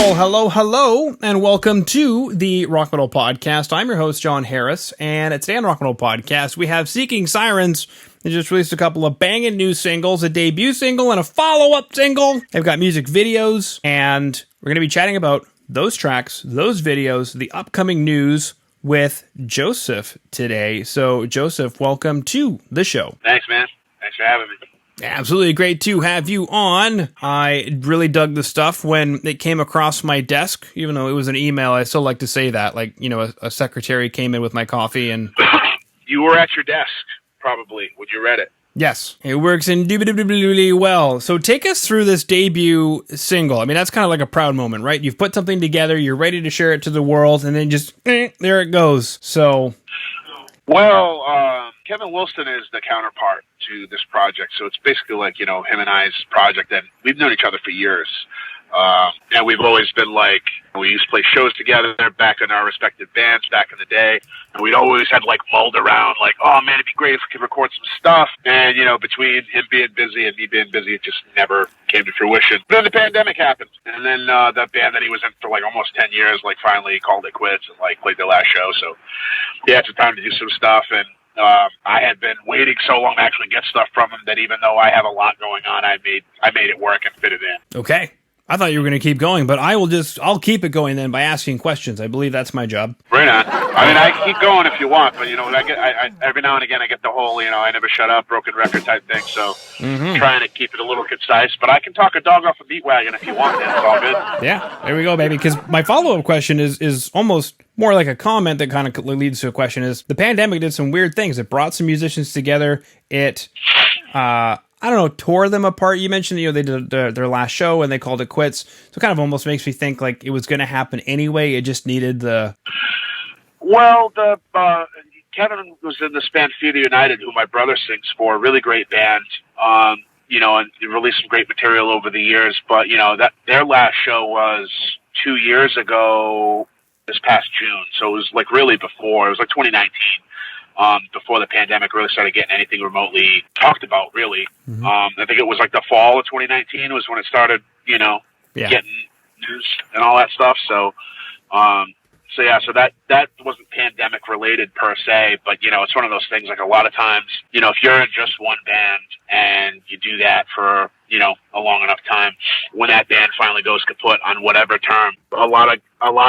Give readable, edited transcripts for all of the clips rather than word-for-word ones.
Well, hello, and welcome to the Rock Metal Podcast. I'm your host, John Harris, and today on Rock Metal Podcast, we have Seeking Sirens. They just released a couple of banging new singles, a debut single and a follow-up single. They've got music videos, and we're going to be chatting about those tracks, those videos, the upcoming news with Joseph today. So, Joseph, welcome to the show. Thanks, man. Thanks for having me. Absolutely great to have you on. I really dug the stuff when it came across my desk, even though it was an email. I still like to say that, like, you know, a secretary came in with my coffee and... You were at your desk, probably, when you read it. Yes, it works indubitably well. So take us through this debut single. I mean, that's kind of like a proud moment, right? You've put something together, you're ready to share it to the world, and then just, there it goes. So... Well, Kevin Wilson is the counterpart to this project, so it's basically like, you know, him and I's project, and we've known each other for years. And we've always been like, we used to play shows together back in our respective bands back in the day, and we'd always had like mulled around like, oh man, it'd be great if we could record some stuff. And, you know, between him being busy and me being busy, it just never came to fruition. But then the pandemic happened, and then that band that he was in for like almost 10 years, like finally called it quits and like played their last show. So he had some time to do some stuff, and I had been waiting so long to actually get stuff from him that even though I have a lot going on, I made it work and fit it in. Okay. I thought you were going to keep going, but I'll keep it going then by asking questions. I believe that's my job. Right on. I mean, I can keep going if you want, but, you know, I every now and again I get the whole, you know, I never shut up, broken record type thing, so trying to keep it a little concise, but I can talk a dog off a meat wagon if you want, man. It's all good. Yeah, there we go, baby, because my follow-up question is almost more like a comment that kind of leads to a question is, the pandemic did some weird things. It brought some musicians together. It, I don't know, tore them apart. You mentioned, you know, they did their last show and they called it quits. So it kind of almost makes me think like it was going to happen anyway. It just needed the... Well, Kevin was in this band Theater United, who my brother sings for, a really great band, you know, and they released some great material over the years. But, you know, that their last show was 2 years ago, this past June. So it was like really before, it was like 2019. Before the pandemic really started getting anything remotely talked about, really. I think it was like the fall of 2019 was when it started, you know, getting news and all that stuff. So that wasn't pandemic related per se, but, you know, it's one of those things, like a lot of times, you know, if you're in just one band and you do that for, you know, a long enough time, when that band finally goes kaput on whatever term, a lot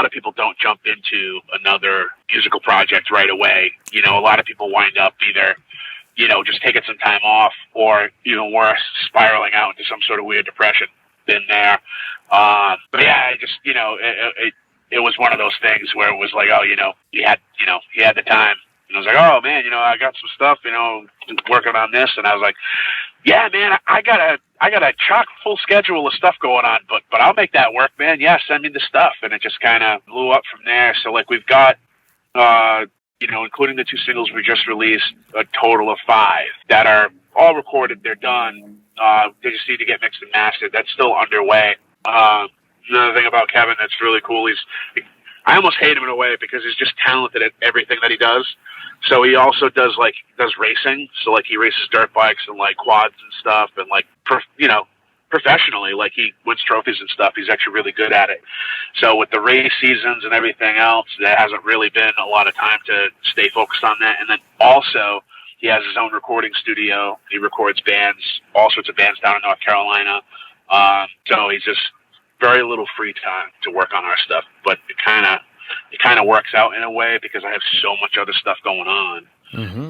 of people don't jump into another musical project right away. You know, a lot of people wind up either, you know, just taking some time off or, even worse, spiraling out into some sort of weird depression. Been there. But yeah, I just, you know, it was one of those things where it was like, oh, you know, he had the time. And I was like, oh man, you know, I got some stuff, you know, working on this. And I was like, yeah, man, I got a chock full schedule of stuff going on, but I'll make that work, man. Yeah, send me the stuff. And it just kind of blew up from there. So like we've got, you know, including the two singles we just released, a total of 5 that are all recorded. They're done. They just need to get mixed and mastered. That's still underway. Another thing about Kevin that's really cool, I almost hate him in a way because he's just talented at everything that he does. So he also does racing. So like he races dirt bikes and like quads and stuff, and like, you know, professionally, like he wins trophies and stuff. He's actually really good at it. So with the race seasons and everything else, there hasn't really been a lot of time to stay focused on that. And then also he has his own recording studio. He records bands, all sorts of bands down in North Carolina. So he's just very little free time to work on our stuff, but it kind of works out in a way because I have so much other stuff going on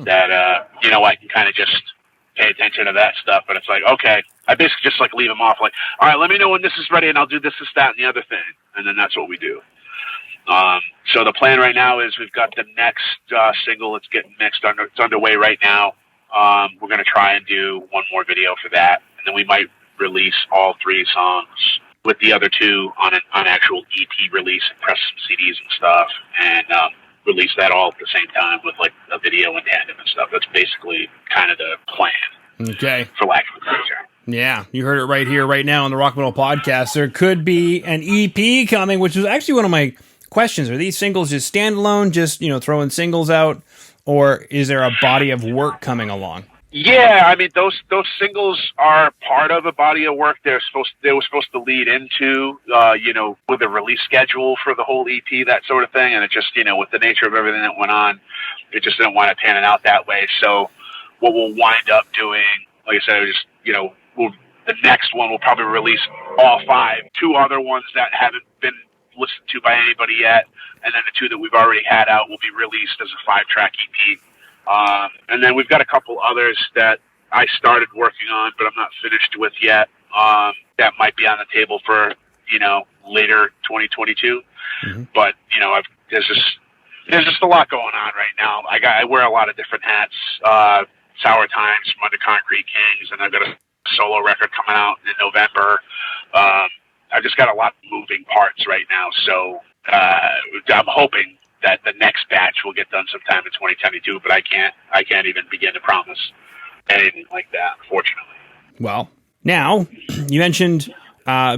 that, you know, I can kind of just pay attention to that stuff. But it's like, okay, I basically just like leave them off like, all right, let me know when this is ready and I'll do this, that, and the other thing. And then that's what we do. So the plan right now is we've got the next single. It's getting mixed. It's underway right now. We're going to try and do one more video for that. And then we might release all 3 songs with the other 2 on an actual EP release and press some CDs and stuff, and release that all at the same time with like a video in tandem and stuff. That's basically kind of the plan. Okay. For lack of a better term. Yeah, you heard it right here, right now on the Rock Metal Podcast. There could be an EP coming, which is actually one of my questions. Are these singles just standalone, just, you know, throwing singles out, or is there a body of work coming along? Yeah, I mean those singles are part of a body of work. They were supposed to lead into with a release schedule for the whole EP, that sort of thing. And it just with the nature of everything that went on, it just didn't wind up panning out that way. So what we'll wind up doing, like I said, just the next one will probably release all 5. 2 other ones that haven't been listened to by anybody yet, and then the 2 that we've already had out will be released as a 5-track EP. And then we've got a couple others that I started working on, but I'm not finished with yet. That might be on the table for, later 2022. Mm-hmm. But, there's just a lot going on right now. I wear a lot of different hats, Sour Times from Under Concrete Kings, and I've got a solo record coming out in November. I've just got a lot of moving parts right now. So, I'm hoping that the next batch will get done sometime in 2022, but I can't even begin to promise anything like that, unfortunately. Well, now you mentioned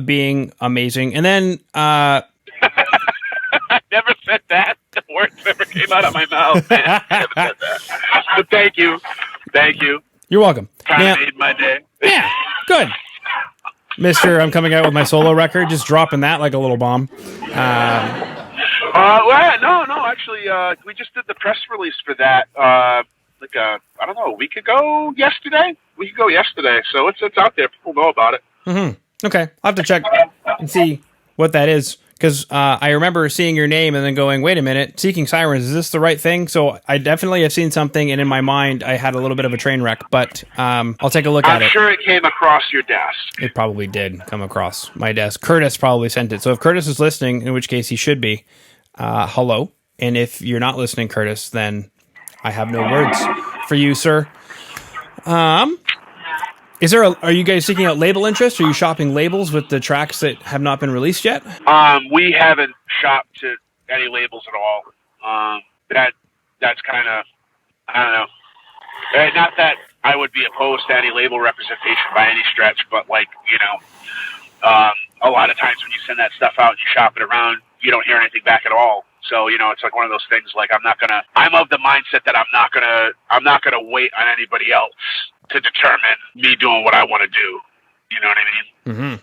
being amazing, and then I never said that. The words never came out of my mouth. Man. I never said that. But thank you. You're welcome. Kind of made my day. Yeah, good. Mister, I'm coming out with my solo record, just dropping that like a little bomb. No, actually, we just did the press release for that, a week ago yesterday. So it's out there. People know about it. Mm-hmm. Okay. I'll have to check and see what that is. Because I remember seeing your name and then going, wait a minute, Seeking Sirens, is this the right thing? So I definitely have seen something, and in my mind, I had a little bit of a train wreck, but I'll take a look at it. I'm sure it came across your desk. It probably did come across my desk. Curtis probably sent it. So if Curtis is listening, in which case he should be, hello. And if you're not listening, Curtis, then I have no words for you, sir. Are you guys seeking out label interest? Are you shopping labels with the tracks that have not been released yet? We haven't shopped to any labels at all. That's kind of, I don't know. Not that I would be opposed to any label representation by any stretch, but a lot of times when you send that stuff out and you shop it around, you don't hear anything back at all. So, it's like one of those things, I'm of the mindset that I'm not gonna wait on anybody else to determine me doing what I want to do. You know what I mean? Mm-hmm.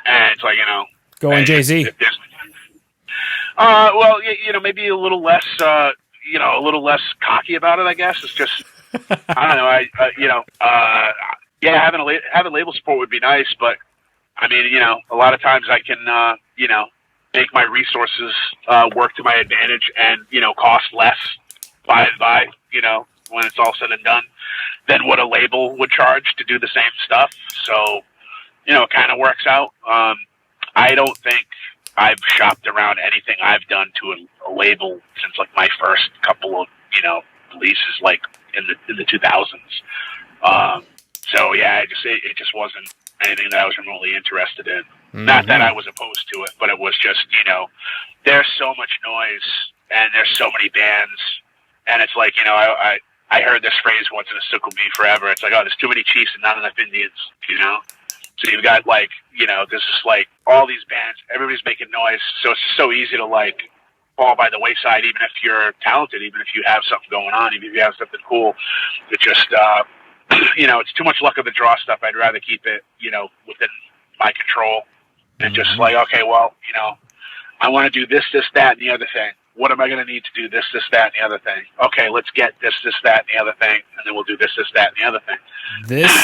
And it's like, going Jay-Z. Well, maybe a little less, a little less cocky about it, I guess. It's just, I don't know. Having label support would be nice, but I mean, a lot of times I can, make my resources work to my advantage and, cost less by when it's all said and done than what a label would charge to do the same stuff. So, it kind of works out. I don't think I've shopped around anything I've done to a label since my first couple of, releases in the 2000s. So yeah, it just wasn't anything that I was remotely interested in. Mm-hmm. Not that I was opposed to it, but it was just, there's so much noise and there's so many bands, and it's like, I heard this phrase once and it stuck with me forever. It's like, oh, there's too many chiefs and not enough Indians, So you've got there's just all these bands, everybody's making noise. So it's just so easy to fall by the wayside, even if you're talented, even if you have something going on, even if you have something cool. It just, it's too much luck of the draw stuff. I'd rather keep it, within my control and just okay, well, I want to do this, that, and the other thing. What am I going to need to do this, that, and the other thing? Okay, let's get this, that, and the other thing, and then we'll do this, that, and the other thing.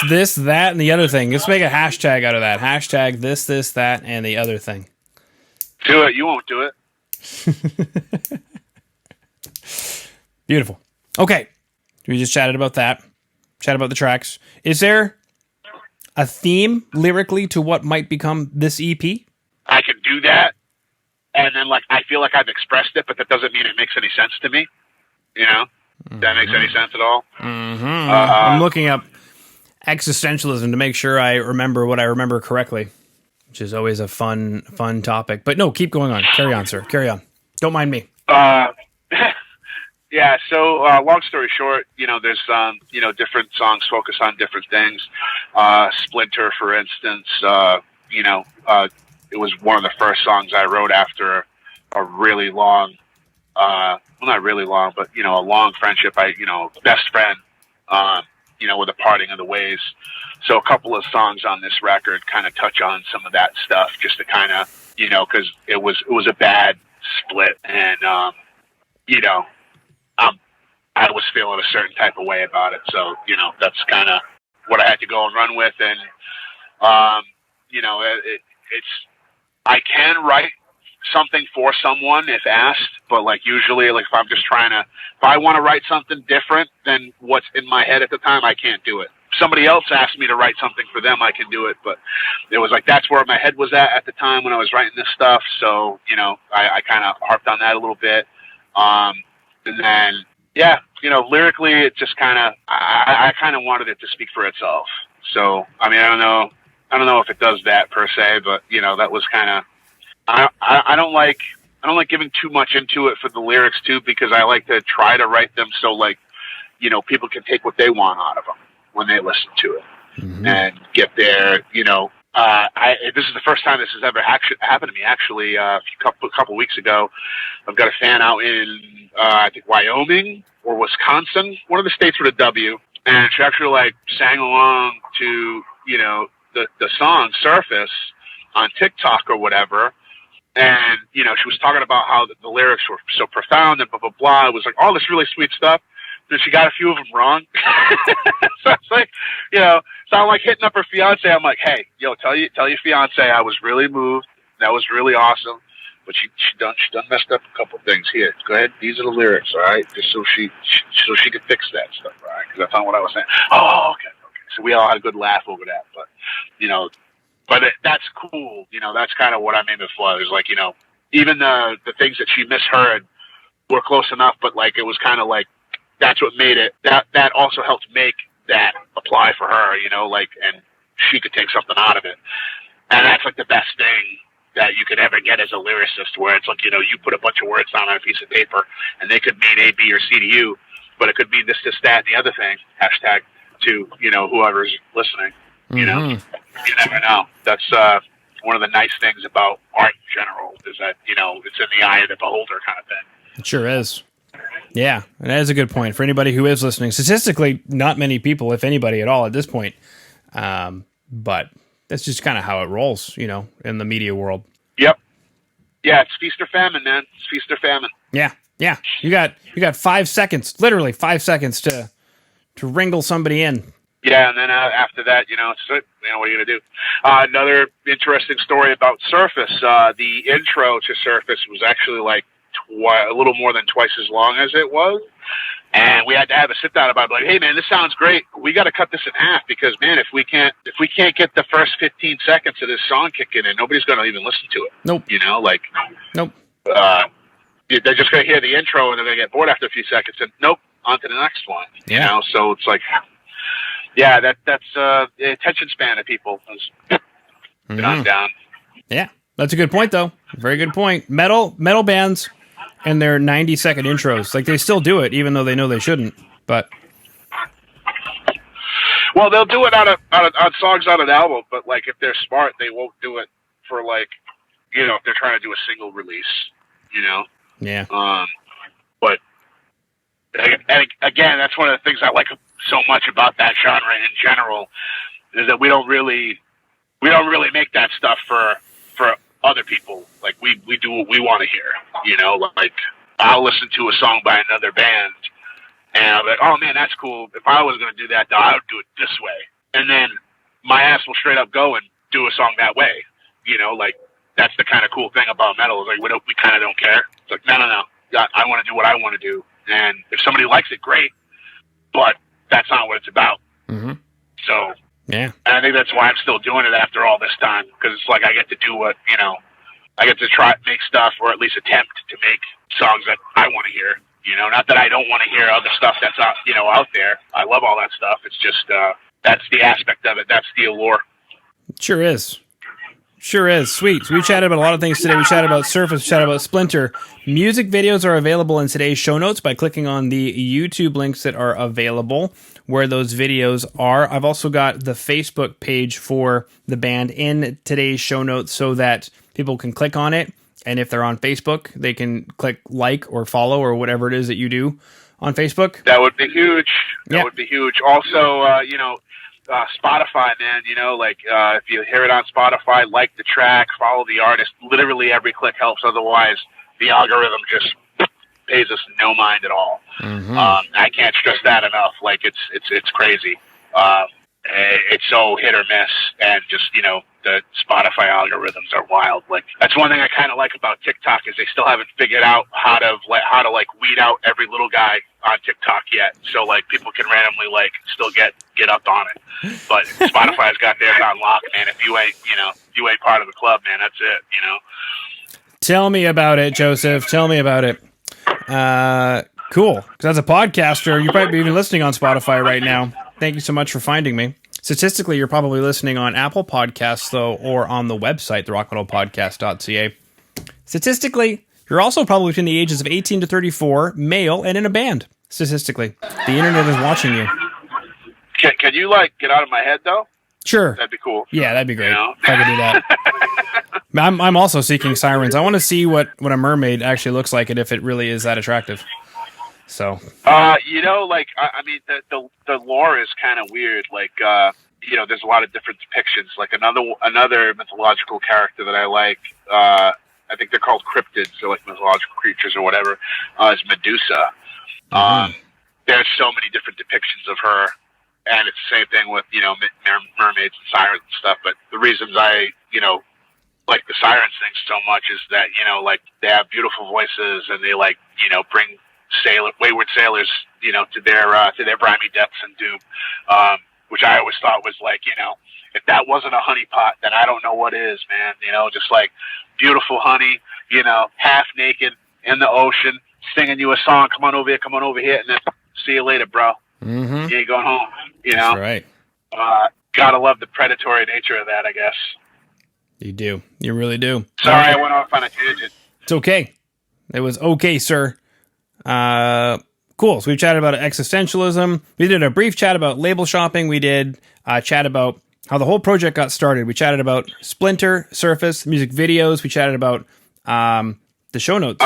This, that, and the other thing. Let's make a hashtag out of that. Hashtag this, that, and the other thing. Do it. You won't do it. Beautiful. Okay. We just chatted about that. Chat about the tracks. Is there a theme lyrically to what might become this EP? I can do that. And then, I feel like I've expressed it, but that doesn't mean it makes any sense to me. Mm-hmm. That makes any sense at all. Mm-hmm. I'm looking up existentialism to make sure I remember what I remember correctly, which is always a fun topic. But no, keep going on. Carry on, sir. Carry on. Don't mind me. Yeah. So, long story short, there's, different songs focus on different things. Splinter, for instance, it was one of the first songs I wrote after a really long, well, not really long, but, a long friendship. Best friend, with the parting of the ways. So a couple of songs on this record kind of touch on some of that stuff, just to kind of, because it was a bad split, and I was feeling a certain type of way about it. So that's kind of what I had to go and run with, and it's I can write something for someone if asked, but like usually, like if I want to write something different than what's in my head at the time, I can't do it. If somebody else asked me to write something for them, I can do it, but it was like that's where my head was at the time when I was writing this stuff. So I kind of harped on that a little bit, and then lyrically, it just kind of I kind of wanted it to speak for itself. So I mean, I don't know if it does that per se, but that was kind of. I don't like giving too much into it for the lyrics too, because I like to try to write them so like people can take what they want out of them when they listen to it, and get their this is the first time this has ever happened to me. Actually, a couple weeks ago, I've got a fan out in I think Wyoming or Wisconsin, one of the states with a W, and she actually like sang along to the song Surface on TikTok or whatever. And, she was talking about how the lyrics were so profound and blah, blah, blah. It was like all this really sweet stuff. Then she got a few of them wrong. So it's like, so I'm like hitting up her fiance. I'm like, hey, tell your fiance I was really moved. That was really awesome. But she done messed up a couple things. Here, go ahead. These are the lyrics, all right? Just so she could fix that stuff, right? Because that's not what I was saying. Oh, okay. So we all had a good laugh over that. But, that's cool. That's kind of what I'm aiming for. Is like, even the things that she misheard were close enough, but like, it was kind of like, that's what made it, that also helped make that apply for her, and she could take something out of it. And that's like the best thing that you could ever get as a lyricist, where it's like, you put a bunch of words down on a piece of paper and they could mean A, B, or C to you, but it could mean this, that, and the other thing, hashtag to, whoever's listening. You never know. That's one of the nice things about art in general, is that it's in the eye of the beholder kind of thing. It sure is. Yeah, and that is a good point for anybody who is listening. Statistically, not many people, if anybody at all, at this point. But that's just kind of how it rolls, in the media world. Yep. Yeah, it's feast or famine, man. It's feast or famine. Yeah. You got 5 seconds, literally 5 seconds to wrangle somebody in. Yeah, and then after that, it's what are you going to do? Another interesting story about Surface. The intro to Surface was actually like a little more than twice as long as it was. And we had to have a sit down about it. Like, hey, man, this sounds great. We got to cut this in half because, man, if we can't get the first 15 seconds of this song kicking in, nobody's going to even listen to it. Nope. Nope. They're just going to hear the intro and they're going to get bored after a few seconds. And nope, on to the next one. Yeah. So it's like... Yeah, that's the attention span of people has gone down. Yeah, that's a good point, though. Very good point. Metal bands and their 90-second intros, like they still do it, even though they know they shouldn't. But well, they'll do it on songs on an album, but like if they're smart, they won't do it for like if they're trying to do a single release. Yeah. But and again, that's one of the things I like so much about that genre in general, is that we don't really make that stuff for other people. Like we do what we want to hear, like I'll listen to a song by another band and I'm like, oh man, that's cool. If I was going to do that, though, I would do it this way. And then my ass will straight up go and do a song that way. Like that's the kind of cool thing about metal, is like we kind of don't care. It's like, no. I want to do what I want to do. And if somebody likes it, great. But that's not what it's about. Mm-hmm. So, yeah. And I think that's why I'm still doing it after all this time, because it's like I get to do what, I get to try make stuff, or at least attempt to make songs that I want to hear. Not that I don't want to hear other stuff that's out, out there. I love all that stuff. It's just, that's the aspect of it. That's the allure. Sure is. Sweet. So we chatted about a lot of things today. We chatted about Surface, we chatted about Splinter. Music videos are available in today's show notes by clicking on the YouTube links that are available where those videos are. I've also got the Facebook page for the band in today's show notes so that people can click on it. And if they're on Facebook, they can click like or follow or whatever it is that you do on Facebook? That would be huge. That Yeah. would be huge. Also, Spotify, man, if you hear it on Spotify, like the track, follow the artist. Literally every click helps. Otherwise, the algorithm just pays us no mind at all. Mm-hmm. I can't stress that enough. Like it's crazy. It's so hit or miss, and just the Spotify algorithms are wild. Like that's one thing I kind of like about TikTok is they still haven't figured out how to weed out every little guy on TikTok yet. So like people can randomly still get up on it. But Spotify's got theirs on lock, man. If you ain't part of the club, man, that's it. Tell me about it, Joseph. Tell me about it. Cool. Because as a podcaster, you might be even listening on Spotify right now. Thank you so much for finding me. Statistically, you're probably listening on Apple Podcasts, though, or on the website, therockmetalpodcast.ca. Statistically, you're also probably between the ages of 18 to 34, male, and in a band. Statistically. The internet is watching you. Can you, get out of my head, though? Sure. That'd be cool. Yeah, that'd be great. If I could do that. I'm also seeking sirens. I want to see what a mermaid actually looks like and if it really is that attractive. So. The lore is kind of weird. There's a lot of different depictions. Like another mythological character that I like, I think they're called cryptids, so like mythological creatures or whatever, is Medusa. Mm-hmm. There's so many different depictions of her. And it's the same thing with, mermaids and sirens and stuff. But the reasons I, like the sirens thing so much is that, they have beautiful voices and they bring wayward sailors, to their briny depths and doom. Which I always thought was if that wasn't a honeypot, then I don't know what is, man. Just beautiful honey, half naked in the ocean, singing you a song. Come on over here. And then see you later, bro. Mm-hmm. You ain't going home, That's right. Gotta love the predatory nature of that, I guess. You do. You really do. Sorry, I went off on a tangent. It's okay. It was okay, sir. Cool. So we chatted about existentialism. We did a brief chat about label shopping. We did a chat about how the whole project got started. We chatted about Splinter, Surface, music videos. We chatted about the show notes.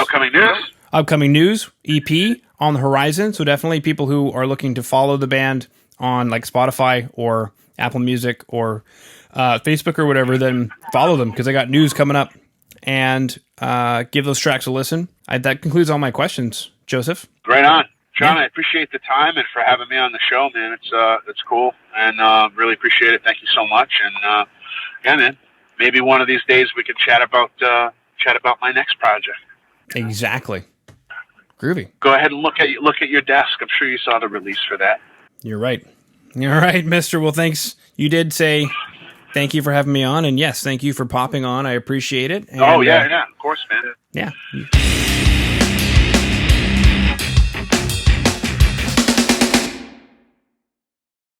Upcoming news, EP on the horizon. So definitely people who are looking to follow the band on Spotify or Apple Music or Facebook or whatever, then follow them because I got news coming up and give those tracks a listen. That concludes all my questions, Joseph. Right on. John, I appreciate the time and for having me on the show, man. It's cool and really appreciate it. Thank you so much. And man, maybe one of these days we can chat about my next project. Exactly. Groovy. Go ahead and look at your desk. I'm sure you saw the release for that. You're right, mister. Well, thanks. You did say thank you for having me on, and yes, thank you for popping on. I appreciate it. And, yeah, of course, man. Yeah.